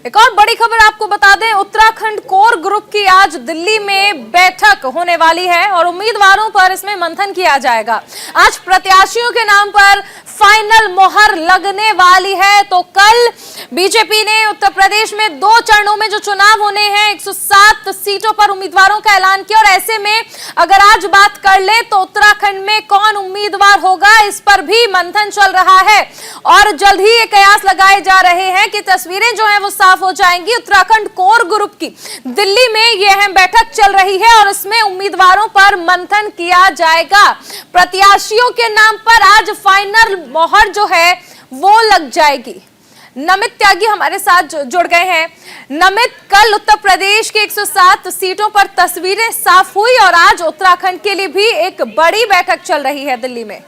एक और बड़ी खबर आपको बता दें, उत्तराखंड कोर ग्रुप की आज दिल्ली में बैठक होने वाली है और उम्मीदवारों पर इसमें मंथन किया जाएगा। आज प्रत्याशियों के नाम पर फाइनल मोहर लगने वाली है। तो कल बीजेपी ने उत्तर प्रदेश में 2 चरणों में जो चुनाव होने हैं 107 सीटों पर उम्मीदवारों का ऐलान किया और ऐसे में अगर आज बात कर ले तो उत्तराखंड में कौन उम्मीदवार होगा इस पर भी मंथन चल रहा है और जल्द ही ये कयास लगाए जा रहे हैं कि तस्वीरें जो है वो साफ हो जाएंगी। उत्तराखंड कोर ग्रुप की दिल्ली में यह अहम बैठक चल रही है और इसमें उम्मीदवारों पर मंथन किया जाएगा। प्रत्याशियों के नाम पर आज फाइनल मोहर जो है वो लग जाएगी। नमित त्यागी हमारे साथ जुड़ गए हैं। नमित, कल उत्तर प्रदेश के 107 सीटों पर तस्वीरें साफ हुई और आज उत्तराखंड के लिए भी एक बड़ी बैठक चल रही है दिल्ली में।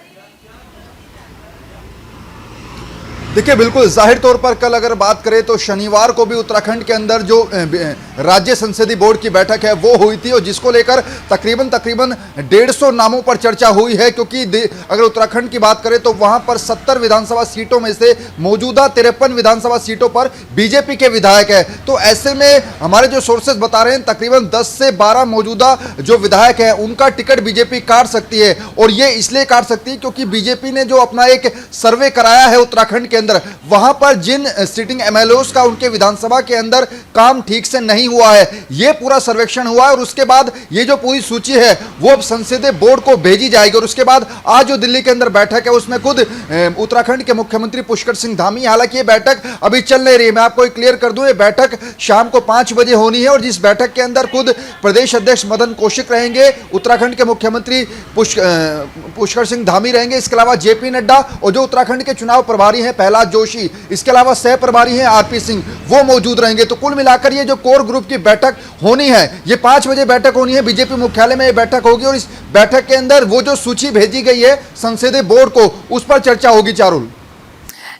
देखिए, बिल्कुल जाहिर तौर पर कल अगर बात करें तो शनिवार को भी उत्तराखंड के अंदर जो राज्य संसदीय बोर्ड की बैठक है वो हुई थी और जिसको लेकर तकरीबन 150 नामों पर चर्चा हुई है, क्योंकि अगर उत्तराखंड की बात करें तो वहां पर 70 विधानसभा सीटों में से मौजूदा 53 विधानसभा सीटों पर बीजेपी के विधायक है। तो ऐसे में हमारे जो सोर्सेज बता रहे हैं तकरीबन 10 से 12 मौजूदा जो विधायक है उनका टिकट बीजेपी काट सकती है और ये इसलिए काट सकती है क्योंकि बीजेपी ने जो अपना एक सर्वे कराया है उत्तराखंड के अंदर, वहां पर जिन सिटिंग एमएलओस का उनके विधानसभा के अंदर काम ठीक से नहीं हुआ है, यह पूरा सर्वेक्षण हुआ है और उसके बाद ये जो पूरी सूची है वो अब संसदीय बोर्ड को भेजी जाएगी। और उसके बाद आज जो दिल्ली के अंदर बैठक है उसमें खुद उत्तराखंड के मुख्यमंत्री पुष्कर सिंह धामी, हालांकि ये बैठक अभी चल नहीं रही, मैं आपको क्लियर कर दूं, ये बैठक शाम को 5 बजे होनी है और जिस बैठक के अंदर खुद प्रदेश अध्यक्ष मदन कौशिक रहेंगे, उत्तराखंड के मुख्यमंत्री पुष्कर सिंह धामी रहेंगे, इसके अलावा जेपी नड्डा और जो उत्तराखंड के चुनाव प्रभारी हैं प्रहलाद जोशी, इसके अलावा सह प्रभारी हैं आरपी सिंह, वो मौजूद रहेंगे। तो कुल मिलाकर ये जो कोर ग्रुप की बैठक होनी है ये 5 बजे बैठक होनी है, बीजेपी मुख्यालय में ये बैठक होगी और इस बैठक के अंदर वो जो सूची भेजी गई है संसदीय बोर्ड को उस पर चर्चा होगी। चारुल,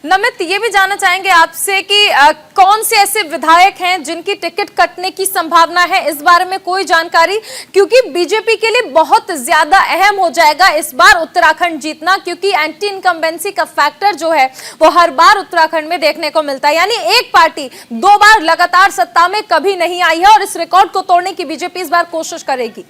नमित, ये भी जानना चाहेंगे आपसे कि कौन से ऐसे विधायक हैं जिनकी टिकट कटने की संभावना है, इस बारे में कोई जानकारी, क्योंकि बीजेपी के लिए बहुत ज्यादा अहम हो जाएगा इस बार उत्तराखंड जीतना, क्योंकि एंटी इनकम्बेंसी का फैक्टर जो है वो हर बार उत्तराखंड में देखने को मिलता है। यानी एक पार्टी 2 बार लगातार सत्ता में कभी नहीं आई है और इस रिकॉर्ड को तोड़ने की बीजेपी इस बार कोशिश करेगी।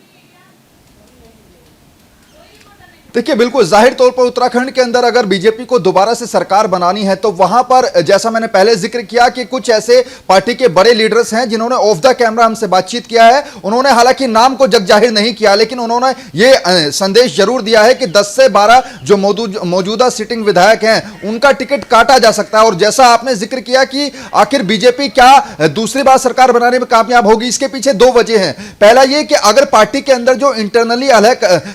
देखिए, बिल्कुल जाहिर तौर पर उत्तराखंड के अंदर अगर बीजेपी को दोबारा से सरकार बनानी है तो वहां पर जैसा मैंने पहले जिक्र किया कि कुछ ऐसे पार्टी के बड़े लीडर्स हैं जिन्होंने ऑफ द कैमरा हमसे बातचीत किया है। उन्होंने हालांकि नाम को जग जाहिर नहीं किया, लेकिन उन्होंने ये संदेश जरूर दिया है कि 10 से 12 जो मौजूदा सिटिंग विधायक हैं उनका टिकट काटा जा सकता है। और जैसा आपने जिक्र किया कि आखिर बीजेपी क्या दूसरी बार सरकार बनाने में कामयाब होगी, इसके पीछे 2 वजह हैं। पहला ये कि अगर पार्टी के अंदर जो इंटरनली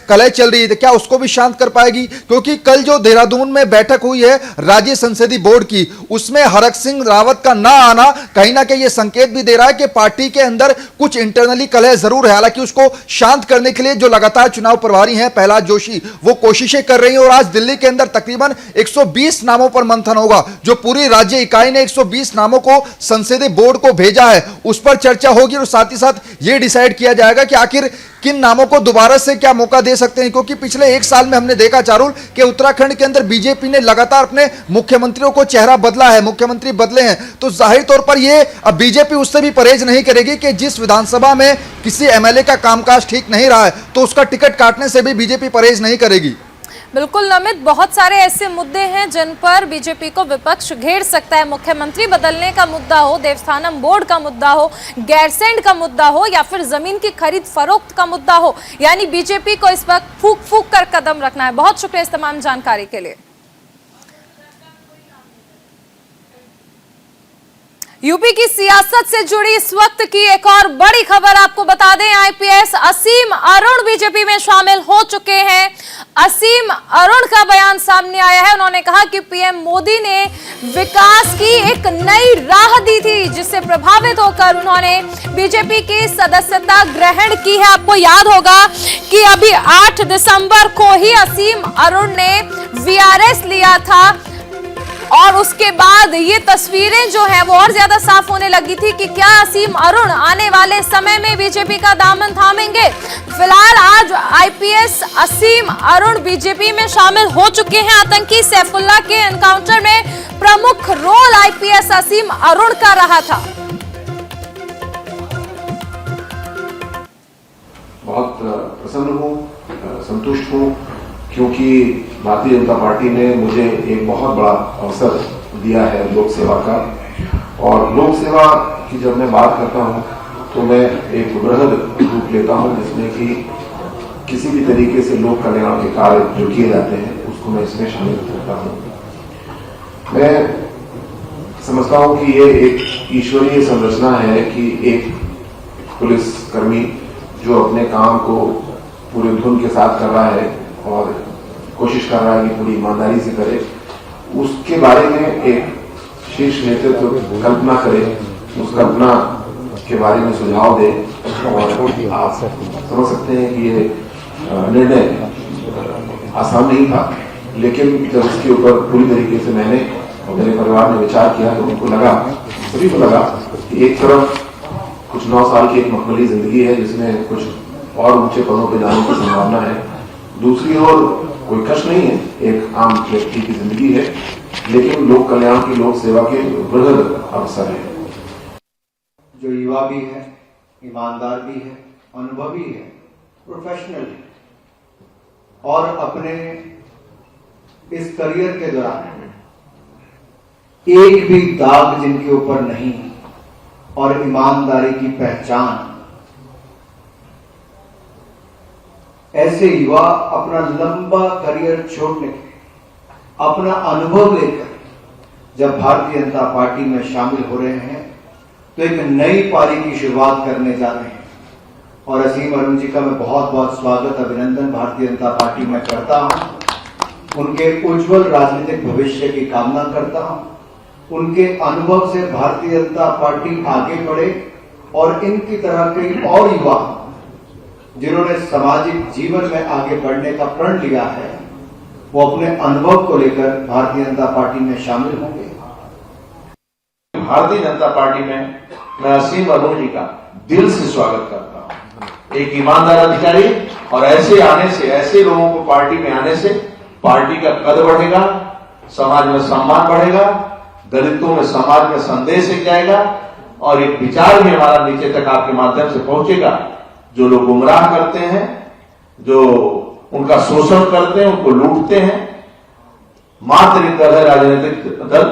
कलह चल रही है क्या उसको शांत कर पाएगी, क्योंकि कल जो देहरादून में बैठक हुई है राज्य संसदीय बोर्ड की उसमें हरक सिंह रावत का ना आना कहीं ना कहीं यह संकेत भी दे रहा है कि पार्टी के अंदर कुछ इंटरनली कलह जरूर है। हालांकि उसको शांत करने के लिए जो लगातार चुनाव प्रभारी हैं प्रहलाद जोशी वो कोशिशें कर रही हैं और आज दिल्ली के अंदर तकरीबन 120 नामों पर मंथन होगा। जो पूरी राज्य इकाई ने 120 नामों को संसदीय बोर्ड को भेजा है उस पर चर्चा होगी और साथ ही साथ यह डिसाइड किया जाएगा कि आखिर किन नामों को दोबारा से क्या मौका दे सकते हैं, क्योंकि पिछले 1 साल में हमने देखा चारुल कि उत्तराखंड के अंदर बीजेपी ने लगातार अपने मुख्यमंत्रियों को चेहरा बदला है, मुख्यमंत्री बदले हैं। तो जाहिर तौर पर ये अब बीजेपी उससे भी परहेज नहीं करेगी कि जिस विधानसभा में किसी एमएलए का कामकाज ठीक नहीं रहा है तो उसका टिकट काटने से भी बीजेपी परहेज नहीं करेगी। बिल्कुल नमित, बहुत सारे ऐसे मुद्दे हैं जिन पर बीजेपी को विपक्ष घेर सकता है। मुख्यमंत्री बदलने का मुद्दा हो, देवस्थानम बोर्ड का मुद्दा हो, गैरसैंड का मुद्दा हो या फिर जमीन की खरीद फरोख्त का मुद्दा हो, यानी बीजेपी को इस वक्त फूक फूक कर कदम रखना है। बहुत शुक्रिया इस तमाम जानकारी के लिए। यूपी की सियासत से जुड़ी इस वक्त की एक और बड़ी खबर आपको बता दें, आईपीएस असीम अरुण बीजेपी में शामिल हो चुके हैं। असीम अरुण का बयान सामने आया है। उन्होंने कहा कि पीएम मोदी ने विकास की एक नई राह दी थी जिससे प्रभावित होकर उन्होंने बीजेपी की सदस्यता ग्रहण की है। आपको याद होगा कि अभी 8 दिसंबर को ही असीम अरुण ने वीआरएस लिया था और उसके बाद ये तस्वीरें जो है वो और ज्यादा साफ होने लगी थी कि क्या असीम अरुण आने वाले समय में बीजेपी का दामन थामेंगे। फिलहाल आज आईपीएस असीम अरुण बीजेपी में शामिल हो चुके हैं। आतंकी सैफुल्लाह के एनकाउंटर में प्रमुख रोल आईपीएस असीम अरुण का रहा था। बहुत प्रसन्न हूँ, संतुष्ट हूँ, क्योंकि भारतीय जनता पार्टी ने मुझे एक बहुत बड़ा अवसर दिया है लोक सेवा का। और लोक सेवा की जब मैं बात करता हूँ तो मैं एक बृहद रूप लेता हूँ, जिसमें कि किसी भी तरीके से लोक कल्याण के कार्य जो किए जाते हैं उसको मैं इसमें शामिल करता हूँ। मैं समझता हूँ कि ये एक ईश्वरीय संरचना है कि एक पुलिस कर्मी जो अपने काम को पूरे धुन के साथ कर रहा है और कोशिश कर रहा है कि पूरी ईमानदारी से करे, उसके बारे में एक शीर्ष नेतृत्व कल्पना करे, उस कल्पना के बारे में सुझाव दे। और आप समझ सकते हैं कि ये निर्णय आसान नहीं था, लेकिन जब इसके ऊपर पूरी तरीके से मैंने और मेरे परिवार ने विचार किया तो उनको लगा, सभी को लगा कि एक तरफ कुछ 9 साल की एक मखमली जिंदगी है जिसमें कुछ और ऊंचे पदों पर जाने की संभावना है, दूसरी ओर कोई कष्ट नहीं है, एक आम व्यक्ति की जिंदगी है, लेकिन लोक कल्याण की लोक सेवा के बृहद अवसर है। जो युवा भी है, ईमानदार भी है, अनुभवी है, प्रोफेशनल है और अपने इस करियर के दौरान एक भी दाग जिनके ऊपर नहीं और ईमानदारी की पहचान, ऐसे युवा अपना लंबा करियर छोड़ने के अपना अनुभव लेकर जब भारतीय जनता पार्टी में शामिल हो रहे हैं तो एक नई पारी की शुरुआत करने जा रहे हैं। और असीम अरुण जी का मैं बहुत बहुत स्वागत, अभिनंदन भारतीय जनता पार्टी में करता हूं। उनके उज्जवल राजनीतिक भविष्य की कामना करता हूं। उनके अनुभव से भारतीय जनता पार्टी आगे बढ़े और इनकी तरह कई और युवा जिन्होंने सामाजिक जीवन में आगे बढ़ने का प्रण लिया है, वो अपने अनुभव को लेकर भारतीय जनता पार्टी में शामिल होंगे। भारतीय जनता पार्टी में मैं असीम अरुण जी का दिल से स्वागत करता हूं। एक ईमानदार अधिकारी और ऐसे आने से, ऐसे लोगों को पार्टी में आने से पार्टी का कद बढ़ेगा, समाज में सम्मान बढ़ेगा, दलितों में समाज में संदेश एक जाएगा और एक विचार भी हमारा नीचे तक आपके माध्यम से पहुंचेगा। जो लोग गुमराह करते हैं, जो उनका शोषण करते हैं, उनको लूटते हैं, मात्र एक दल है राजनीतिक दल,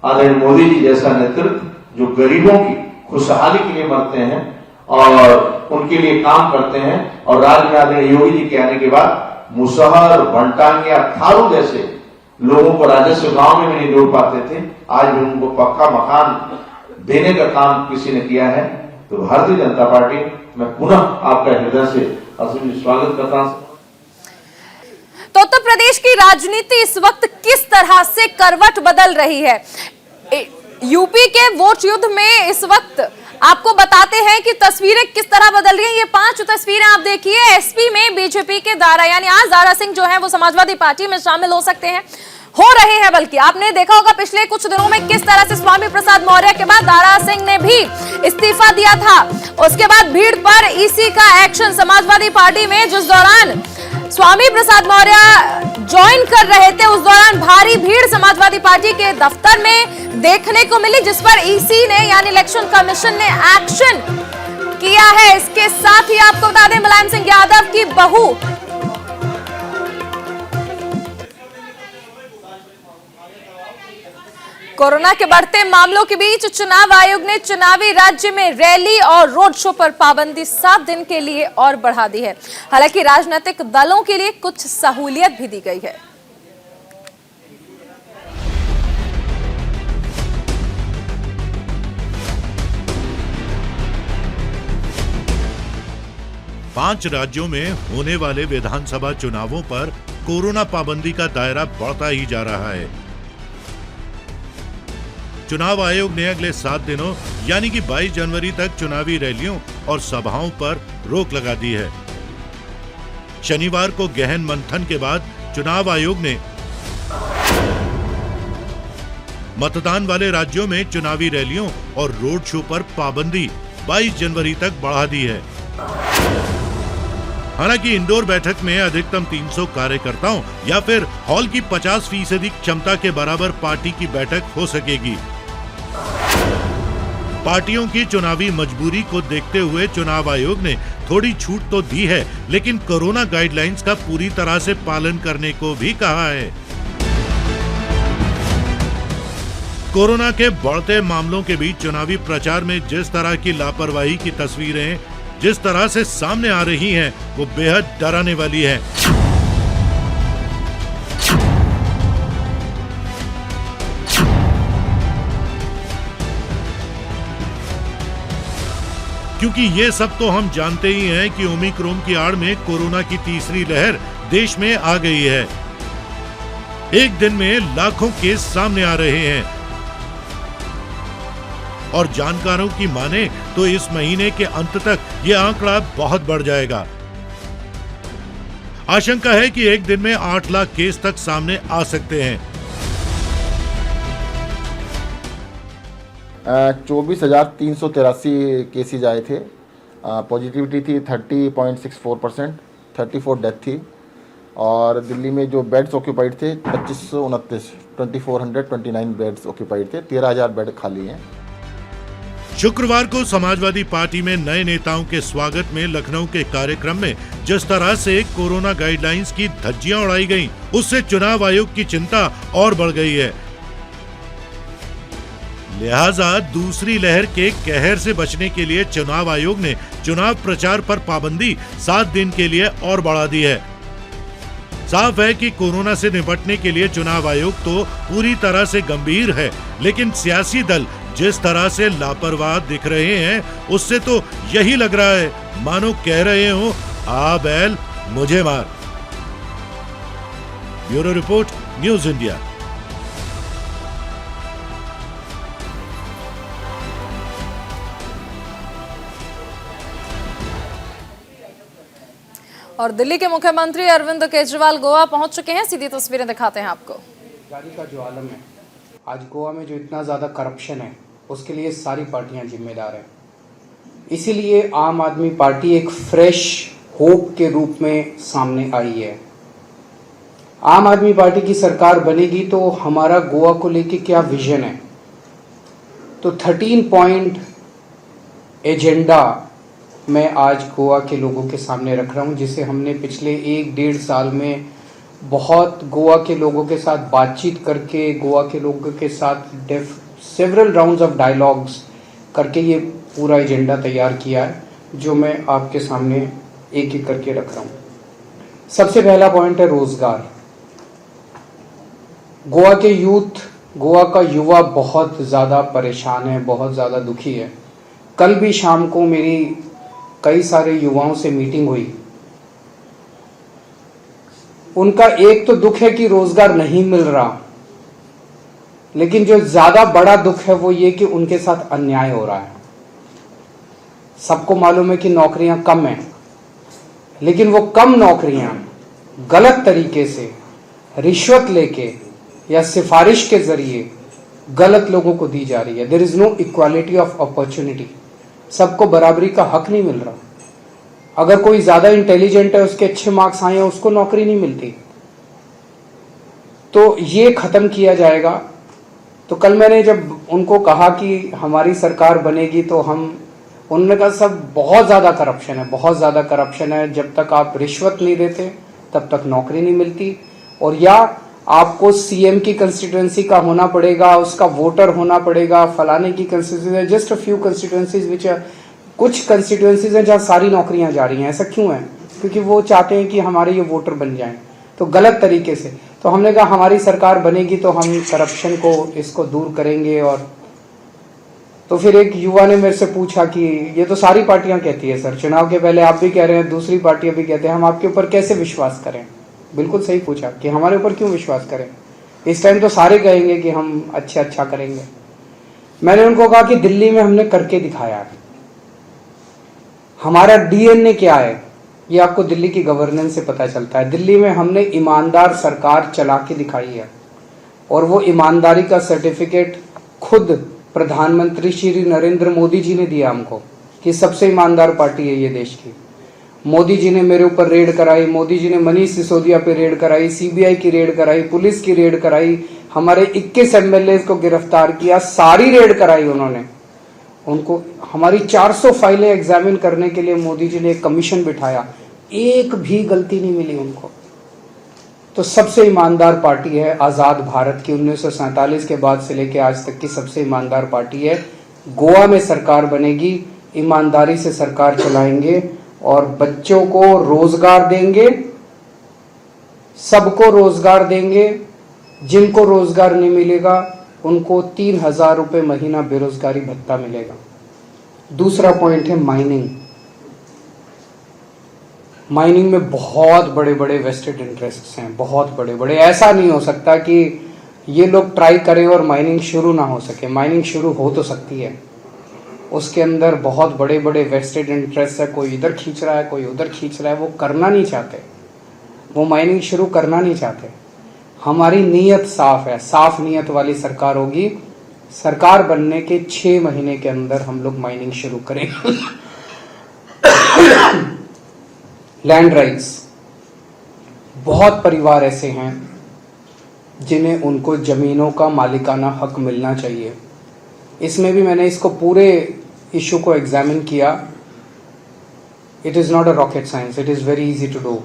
आदरणीय मोदी जी जैसा नेतृत्व जो गरीबों की खुशहाली के लिए मरते हैं और उनके लिए काम करते हैं। और राज्य में आदरणीय योगी जी के आने के बाद मुसहर, वनटांगिया, थारू जैसे लोगों को राजस्व गांव में भी नहीं जोड़ पाते थे, आज भी उनको पक्का मकान देने का काम किसी ने किया है। तो भारतीय जनता पार्टी मैं पुनः आपका हृदय से असीम स्वागत करता हूं। तो उत्तर प्रदेश की राजनीति इस वक्त किस तरह से करवट बदल रही है, यूपी के वोट युद्ध में इस वक्त आपको बताते हैं कि तस्वीरें किस तरह बदल रही हैं। ये 5 तस्वीरें आप देखिए। एसपी में बीजेपी के दारा, यानी आज दारा सिंह जो है वो समाजवादी पार्टी में शामिल हो सकते हैं, हो रहे हैं। बल्कि आपने देखा होगा पिछले कुछ दिनों में किस तरह से स्वामी प्रसाद मौर्य के बाद दारा सिंह ने भी इस्तीफा दिया था। उसके बाद भीड़ पर ईसी का एक्शन समाजवादी पार्टी में, जिस दौरान स्वामी प्रसाद मौर्य ज्वाइन कर रहे थे उस दौरान भारी भीड़ समाजवादी पार्टी के दफ्तर में देखने को मिली, जिस पर ईसी ने यानी इलेक्शन कमीशन ने एक्शन किया है। इसके साथ ही आपको बता दें मुलायम सिंह यादव की बहू कोरोना के बढ़ते मामलों के बीच चुनाव आयोग ने चुनावी राज्य में रैली और रोड शो पर पाबंदी 7 दिन के लिए और बढ़ा दी है। हालांकि राजनीतिक दलों के लिए कुछ सहूलियत भी दी गई है। पांच राज्यों में होने वाले विधानसभा चुनावों पर कोरोना पाबंदी का दायरा बढ़ता ही जा रहा है। चुनाव आयोग ने अगले 7 दिनों यानी कि 22 जनवरी तक चुनावी रैलियों और सभाओं पर रोक लगा दी है। शनिवार को गहन मंथन के बाद चुनाव आयोग ने मतदान वाले राज्यों में चुनावी रैलियों और रोड शो पर पाबंदी 22 जनवरी तक बढ़ा दी है। हालांकि इंडोर बैठक में अधिकतम 300 कार्यकर्ताओं या फिर हॉल की 50% क्षमता के बराबर पार्टी की बैठक हो सकेगी। पार्टियों की चुनावी मजबूरी को देखते हुए चुनाव आयोग ने थोड़ी छूट तो दी है, लेकिन कोरोना गाइडलाइंस का पूरी तरह से पालन करने को भी कहा है। कोरोना के बढ़ते मामलों के बीच चुनावी प्रचार में जिस तरह की लापरवाही की तस्वीरें जिस तरह से सामने आ रही हैं, वो बेहद डराने वाली है। क्योंकि ये सब तो हम जानते ही हैं कि ओमिक्रॉन की आड़ में कोरोना की तीसरी लहर देश में आ गई है। एक दिन में लाखों केस सामने आ रहे हैं और जानकारों की माने तो इस महीने के अंत तक ये आंकड़ा बहुत बढ़ जाएगा। आशंका है कि एक दिन में 8 लाख केस तक सामने आ सकते हैं। 24,383 केसेज आए थे। पॉजिटिविटी थी 30.64%, 34 डेथ थी। और दिल्ली में जो बेड्स ऑक्यूपाइड थे 2429 बेड्स ऑक्यूपाइड थे। 13,000 बेड खाली हैं। शुक्रवार को समाजवादी पार्टी में नए नेताओं के स्वागत में लखनऊ के कार्यक्रम में जिस तरह से कोरोना गाइडलाइंस की धज्जियां उड़ाई गईं, उससे चुनाव आयोग की चिंता और बढ़ गई है। लिहाजा दूसरी लहर के कहर से बचने के लिए चुनाव आयोग ने चुनाव प्रचार पर पाबंदी 7 दिन के लिए और बढ़ा दी है। साफ है कि कोरोना से निपटने के लिए चुनाव आयोग तो पूरी तरह से गंभीर है, लेकिन सियासी दल जिस तरह से लापरवाह दिख रहे हैं, उससे तो यही लग रहा है मानो कह रहे हो, आ बैल मुझे मार। Bureau report, news India. और दिल्ली के मुख्यमंत्री अरविंद केजरीवाल गोवा पहुंच चुके हैं। सीधी तस्वीरें दिखाते हैं आपको। गाड़ी का जो आलम है, आज गोवा में जो इतना ज़्यादा करप्शन है, उसके लिए सारी पार्टियां जिम्मेदार हैं। इसीलिए आम आदमी पार्टी एक फ्रेश होप के रूप में सामने आई है। आम आदमी पार्टी की सरकार बनेगी तो हमारा गोवा को लेके क्या विजन है, तो 13 पॉइंट एजेंडा मैं आज गोवा के लोगों के सामने रख रहा हूं, जिसे हमने पिछले 1-1.5 साल में बहुत गोवा के लोगों के साथ बातचीत करके, गोवा के लोगों के साथ सेवरल राउंड्स ऑफ डायलॉग्स करके ये पूरा एजेंडा तैयार किया है, जो मैं आपके सामने एक एक करके रख रहा हूँ। सबसे पहला पॉइंट है रोजगार। गोवा के गोवा का युवा बहुत ज़्यादा परेशान है, बहुत ज़्यादा दुखी है। कल भी शाम को मेरी कई सारे युवाओं से मीटिंग हुई। उनका एक तो दुख है कि रोजगार नहीं मिल रहा, लेकिन जो ज्यादा बड़ा दुख है वो ये कि उनके साथ अन्याय हो रहा है। सबको मालूम है कि नौकरियां कम हैं, लेकिन वो कम नौकरियां गलत तरीके से रिश्वत लेके या सिफारिश के जरिए गलत लोगों को दी जा रही है। There is no equality of opportunity. सबको बराबरी का हक नहीं मिल रहा। अगर कोई ज्यादा इंटेलिजेंट है, उसके अच्छे मार्क्स आए हैं, उसको नौकरी नहीं मिलती। तो ये खत्म किया जाएगा। तो कल मैंने जब उनको कहा कि हमारी सरकार बनेगी तो उन्होंने कहा सब बहुत ज्यादा करप्शन है, बहुत ज्यादा करप्शन है। जब तक आप रिश्वत नहीं देते तब तक नौकरी नहीं मिलती, और या आपको सीएम की कंस्टिट्यूएंसी का होना पड़ेगा, उसका वोटर होना पड़ेगा, फलाने की constituency. Just a few constituencies which कुछ कंस्टिट्यूएंसीज हैं जहाँ सारी नौकरियां जा रही हैं। ऐसा क्यों है? क्योंकि वो चाहते हैं कि हमारे ये वोटर बन जाएं, तो गलत तरीके से। तो हमने कहा हमारी सरकार बनेगी तो हम करप्शन को इसको दूर करेंगे। और तो फिर एक युवा ने मेरे से पूछा कि ये तो सारी पार्टियां कहती है सर, चुनाव के पहले आप भी कह रहे हैं, दूसरी पार्टियां भी कहते हैं, हम आपके ऊपर कैसे विश्वास करें? बिल्कुल सही पूछा कि हमारे ऊपर क्यों विश्वास करें? इस टाइम तो सारे कहेंगे कि हम अच्छा करेंगे। मैंने उनको कहा कि दिल्ली में हमने करके दिखाया है। हमारा डीएनए क्या है ये आपको दिल्ली की गवर्नेंस से पता चलता है। दिल्ली में हमने ईमानदार सरकार चला के दिखाई है, और वो ईमानदारी का सर्टिफिकेट खुद प्रधानमंत्री श्री नरेंद्र मोदी जी ने दिया हमको कि सबसे ईमानदार पार्टी है ये देश की। मोदी जी ने मेरे ऊपर रेड कराई, मोदी जी ने मनीष सिसोदिया पे रेड कराई, सीबीआई की रेड कराई, पुलिस की रेड कराई, हमारे 21 एमएलए को गिरफ्तार किया, सारी रेड कराई उन्होंने। उनको हमारी 400 फाइलें एग्जामिन करने के लिए मोदी जी ने एक कमीशन बिठाया, एक भी गलती नहीं मिली उनको। तो सबसे ईमानदार पार्टी है आज़ाद भारत की, 1947 के बाद से लेकर आज तक की सबसे ईमानदार पार्टी है। गोवा में सरकार बनेगी, ईमानदारी से सरकार चलाएंगे और बच्चों को रोजगार देंगे, सबको रोजगार देंगे। जिनको रोजगार नहीं मिलेगा उनको 3,000 रुपये महीना बेरोजगारी भत्ता मिलेगा। दूसरा पॉइंट है माइनिंग। माइनिंग में बहुत बड़े बड़े वेस्टेड इंटरेस्ट्स हैं, बहुत बड़े बड़े। ऐसा नहीं हो सकता कि ये लोग ट्राई करें और माइनिंग शुरू ना हो सके। माइनिंग शुरू हो तो सकती है, उसके अंदर बहुत बड़े बड़े वेस्टेड इंटरेस्ट है। कोई इधर खींच रहा है, कोई उधर खींच रहा है, वो करना नहीं चाहते, वो माइनिंग शुरू करना नहीं चाहते। हमारी नीयत साफ है, साफ नीयत वाली सरकार होगी। सरकार बनने के 6 महीने के अंदर हम लोग माइनिंग शुरू करेंगे। लैंड राइट्स, बहुत परिवार ऐसे हैं जिन्हें उनको जमीनों का मालिकाना हक मिलना चाहिए। इसमें भी मैंने इसको पूरे इशू को एग्जामिन किया। It is not a rocket science, it is very easy to do,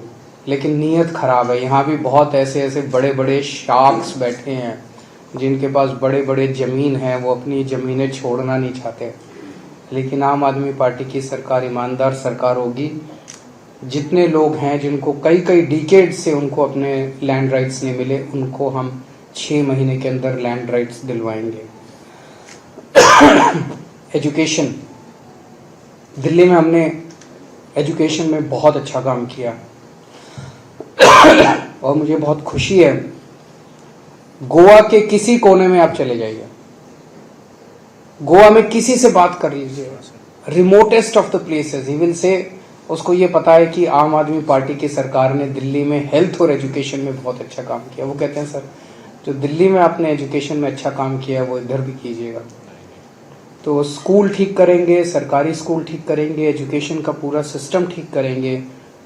लेकिन नीयत खराब है। यहाँ भी बहुत ऐसे ऐसे बड़े बड़े शार्क्स बैठे हैं जिनके पास बड़े बड़े ज़मीन हैं, वो अपनी ज़मीनें छोड़ना नहीं चाहते। लेकिन आम आदमी पार्टी की सरकार ईमानदार सरकार होगी। जितने लोग हैं जिनको कई कई डिकेड से उनको अपने लैंड राइट्स नहीं मिले, उनको हम 6 महीने के अंदर लैंड राइट्स दिलवाएंगे। एजुकेशन, दिल्ली में हमने एजुकेशन में बहुत अच्छा काम किया और मुझे बहुत खुशी है। गोवा के किसी कोने में आप चले जाइए, गोवा में किसी से बात कर लीजिए, remotest of the places, he will say उसको ये पता है कि आम आदमी पार्टी की सरकार ने दिल्ली में हेल्थ और एजुकेशन में बहुत अच्छा काम किया। वो कहते हैं सर जो दिल्ली में आपने एजुकेशन में अच्छा काम किया है वो इधर भी कीजिएगा। तो स्कूल ठीक करेंगे, सरकारी स्कूल ठीक करेंगे, एजुकेशन का पूरा सिस्टम ठीक करेंगे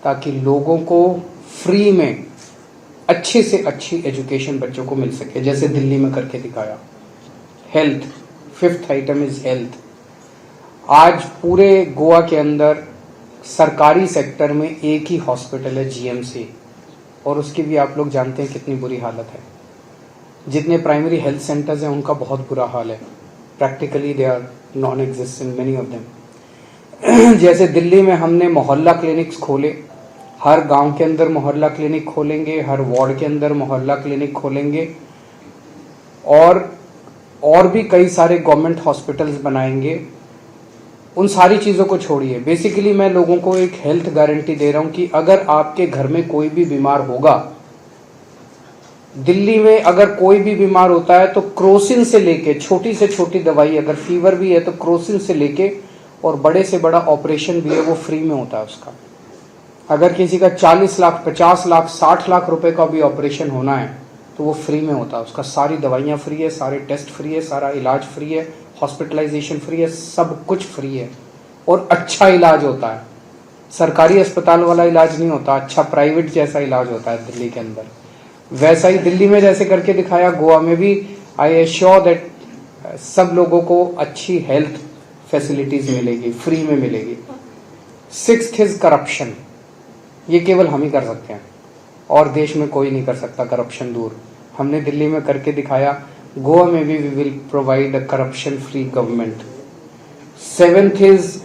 ताकि लोगों को फ्री में अच्छे से अच्छी एजुकेशन बच्चों को मिल सके, जैसे दिल्ली में करके दिखाया। Health, 5th item is health. आज पूरे गोवा के अंदर सरकारी सेक्टर में एक ही हॉस्पिटल है, जीएमसी, और उसकी भी आप लोग जानते हैं कितनी बुरी हालत है। जितने प्राइमरी हेल्थ सेंटर्स हैं उनका बहुत बुरा हाल है, practically they are non existent many of them. जैसे दिल्ली में हमने मोहल्ला क्लिनिक्स खोले, हर गांव के अंदर मोहल्ला क्लिनिक खोलेंगे, हर वार्ड के अंदर मोहल्ला क्लिनिक खोलेंगे, और भी कई सारे गवर्नमेंट हॉस्पिटल्स बनाएंगे। उन सारी चीज़ों को छोड़िए, बेसिकली मैं लोगों को एक हेल्थ गारंटी दे रहा हूं कि अगर आपके घर में कोई भी बीमार होगा, दिल्ली में अगर कोई भी बीमार होता है तो क्रोसिन से लेके छोटी से छोटी दवाई, अगर फीवर भी है तो क्रोसिन से लेके और बड़े से बड़ा ऑपरेशन भी है वो फ्री में होता है उसका। अगर किसी का 40 लाख, 50 लाख, 60 लाख रुपए का भी ऑपरेशन होना है तो वो फ्री में होता है उसका। सारी दवाइयाँ फ्री है, सारे टेस्ट फ्री है, सारा इलाज फ्री है, हॉस्पिटलाइजेशन फ्री है, सब कुछ फ्री है और अच्छा इलाज होता है। सरकारी अस्पताल वाला इलाज नहीं होता, अच्छा प्राइवेट जैसा इलाज होता है दिल्ली के अंदर। वैसा ही दिल्ली में जैसे करके दिखाया, गोवा में भी आई एश्योर दैट सब लोगों को अच्छी हेल्थ फैसिलिटीज मिलेगी, फ्री में मिलेगी। 6th इज करप्शन, ये केवल हम ही कर सकते हैं और देश में कोई नहीं कर सकता करप्शन दूर। हमने दिल्ली में करके दिखाया, गोवा में भी we will provide a corruption free government. 7th इज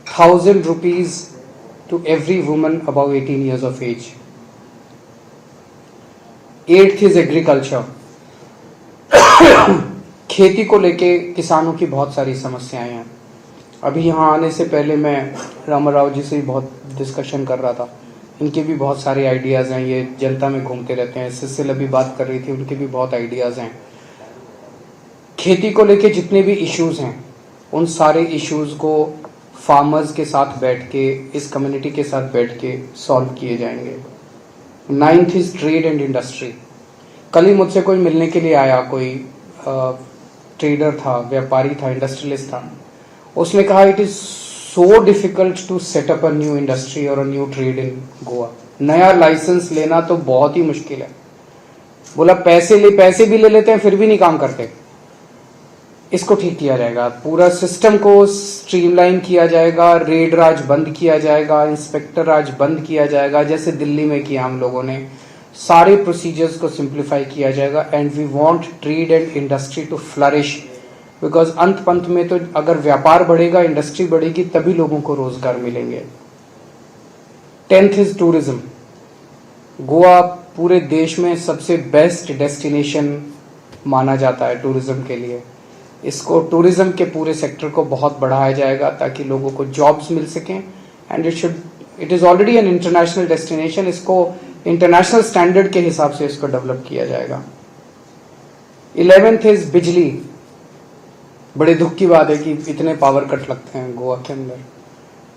1000 rupees to every woman above 18 years of age. 8th is agriculture. खेती को लेके किसानों की बहुत सारी समस्याएं हैं। अभी यहाँ आने से पहले मैं रामाराव जी से भी बहुत डिस्कशन कर रहा था, इनके भी बहुत सारे आइडियाज़ हैं, ये जनता में घूमते रहते हैं। सिलसिला भी बात कर रही थी, उनके भी बहुत आइडियाज़ हैं। खेती को लेके जितने भी इश्यूज़ हैं उन सारे इश्यूज़ को फार्मर्स के साथ बैठ के, इस कम्युनिटी के साथ बैठ के सॉल्व किए जाएंगे। 9th is trade and industry. कल ही मुझसे कोई मिलने के लिए आया, कोई ट्रेडर था, व्यापारी था, इंडस्ट्रियलिस्ट था। उसने कहा it is so difficult to set up a new industry और a new trade in Goa. नया लाइसेंस लेना तो बहुत ही मुश्किल है। बोला पैसे भी ले लेते हैं फिर भी नहीं काम करते। इसको ठीक किया जाएगा, पूरा सिस्टम को स्ट्रीमलाइन किया जाएगा, रेड राज बंद किया जाएगा, इंस्पेक्टर राज बंद किया जाएगा, जैसे दिल्ली में किया हम लोगों ने। सारे प्रोसीजर्स को सिंप्लीफाई किया जाएगा and we want trade and industry to flourish, because अंत पंत में तो अगर व्यापार बढ़ेगा, इंडस्ट्री बढ़ेगी, तभी लोगों को रोजगार मिलेंगे। 10th is tourism. गोवा पूरे देश में सबसे बेस्ट डेस्टिनेशन माना जाता है टूरिज्म के लिए। इसको टूरिज्म के पूरे सेक्टर को बहुत बढ़ाया जाएगा ताकि लोगों को जॉब्स मिल सकें and it is already an international destination. इसको इंटरनेशनल स्टैंडर्ड के हिसाब से इसको डेवलप किया जाएगा। 11th इज बिजली। बड़े दुख की बात है कि इतने पावर कट लगते हैं गोवा के अंदर।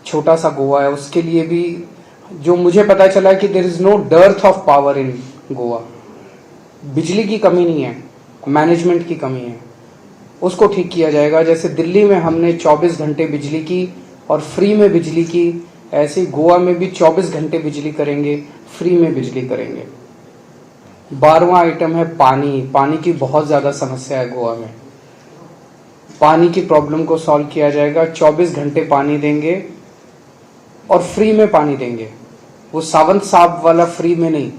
छोटा सा गोवा है, उसके लिए भी जो मुझे पता चला कि there is no dearth of power in Goa. बिजली की कमी नहीं है, मैनेजमेंट की कमी है, उसको ठीक किया जाएगा। जैसे दिल्ली में हमने 24 घंटे बिजली की और फ्री में बिजली की, ऐसे गोवा में भी 24 घंटे बिजली करेंगे, फ्री में बिजली करेंगे। 12वां आइटम है पानी। पानी की बहुत ज़्यादा समस्या है गोवा में। पानी की प्रॉब्लम को सॉल्व किया जाएगा। 24 घंटे पानी देंगे और फ्री में पानी देंगे। वो सावंत साहब वाला फ्री में नहीं,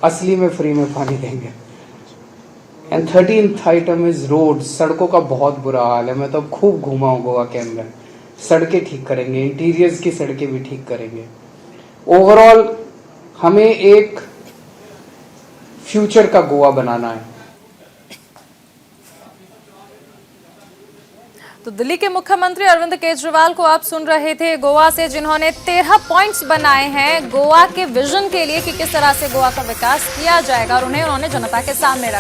असली में फ्री में पानी देंगे। And 13th item is road. सड़कों का बहुत बुरा हाल है। मैं तो खूब घूमा हूँ गोवा के अंदर। सड़कें ठीक करेंगे, इंटीरियर्स की सड़कें भी ठीक करेंगे। ओवरऑल हमें एक फ्यूचर का गोवा बनाना है। तो दिल्ली के मुख्यमंत्री अरविंद केजरीवाल को आप सुन रहे थे गोवा से, जिन्होंने 13 पॉइंट्स बनाए हैं गोवा के विजन के लिए कि किस तरह से गोवा का विकास किया जाएगा और उन्होंने जनता के सामने रखा।